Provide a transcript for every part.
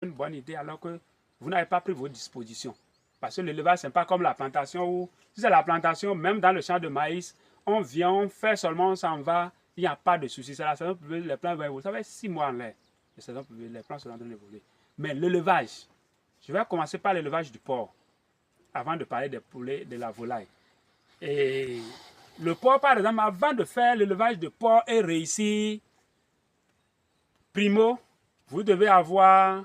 une bonne idée alors que vous n'avez pas pris vos dispositions. Parce que l'élevage, ce n'est pas comme la plantation où, si c'est la plantation, même dans le champ de maïs, on vient, on fait seulement, on s'en va, il n'y a pas de souci. C'est la saison pluvieuse, les plants vont évoluer. Ça fait 6 mois en l'air. La saison pluvieuse, les plants sont en train d'évoluer. Mais l'élevage, je vais commencer par l'élevage du porc, avant de parler des poulets, de la volaille. Et le porc, par exemple, avant de faire l'élevage de porc et réussir, primo, vous devez avoir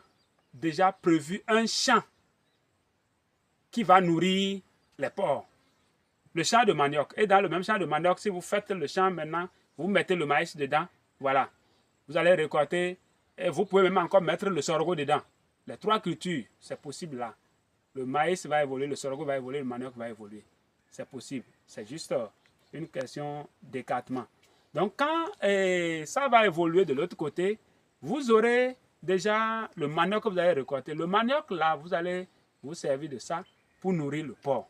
déjà prévu un champ qui va nourrir les porcs. Le champ de manioc. Et dans le même champ de manioc, si vous faites le champ maintenant, vous mettez le maïs dedans, voilà. Vous allez récolter et vous pouvez même encore mettre le sorgho dedans. Les 3 cultures, c'est possible là. Le maïs va évoluer, le sorgho va évoluer, le manioc va évoluer. C'est possible. C'est juste une question d'écartement. Donc quand ça va évoluer de l'autre côté, vous aurez déjà le manioc que vous allez récolter. Le manioc là, vous allez vous servir de ça pour nourrir le porc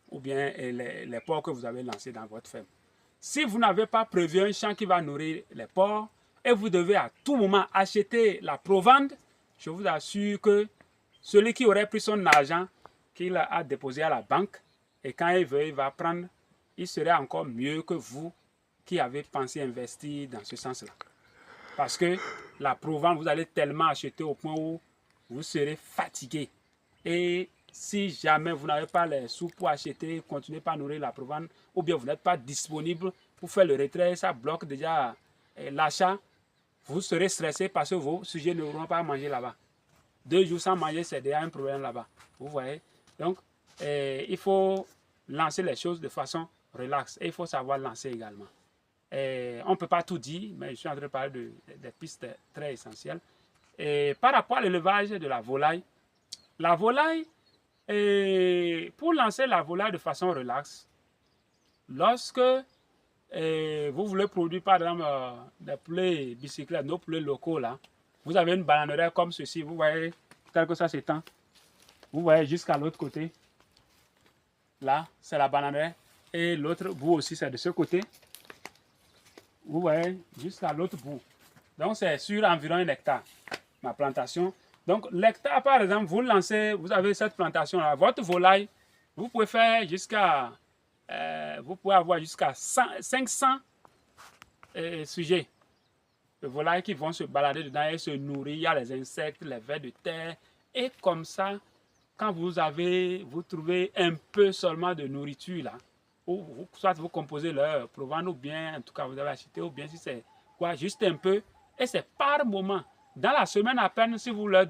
ou bien les porcs que vous avez lancés dans votre ferme. Si vous n'avez pas prévu un champ qui va nourrir les porcs et vous devez à tout moment acheter la provende, je vous assure que celui qui aurait pris son argent qu'il a déposé à la banque et quand il veut, il va prendre, il serait encore mieux que vous qui avez pensé investir dans ce sens-là. Parce que la provende, vous allez tellement acheter au point où vous serez fatigué. Et si jamais vous n'avez pas les sous pour acheter, continuez pas à nourrir la provende, ou bien vous n'êtes pas disponible pour faire le retrait, ça bloque déjà l'achat, vous serez stressé parce que vos sujets ne vont pas manger là-bas. 2 jours sans manger, c'est déjà un problème là-bas. Vous voyez? Donc, il faut lancer les choses de façon relaxe et il faut savoir lancer également. On ne peut pas tout dire, mais je suis en train de parler des pistes très essentielles. Et par rapport à l'élevage de la volaille, pour lancer la volaille de façon relaxe, lorsque vous voulez produire par exemple des poulets bicyclettes, nos poulets locaux là, vous avez une bananeraie comme ceci, vous voyez, tel que ça s'étend. Vous voyez jusqu'à l'autre côté. Là, c'est la bananeraie. Et l'autre bout aussi, c'est de ce côté. Vous voyez, jusqu'à l'autre bout. Donc, c'est sur environ 1 hectare, ma plantation. Donc, l'hectare, par exemple, vous lancez, vous avez cette plantation-là. Votre volaille, vous pouvez faire jusqu'à, vous pouvez avoir jusqu'à 500 sujets de volailles qui vont se balader dedans et se nourrir. Il y a les insectes, les vers de terre. Et comme ça, quand vous trouvez un peu seulement de nourriture là, ou soit vous composez leur provende, ou bien en tout cas vous avez acheté, ou bien si c'est quoi, juste un peu, et c'est par moment. Dans la semaine à peine, si vous leur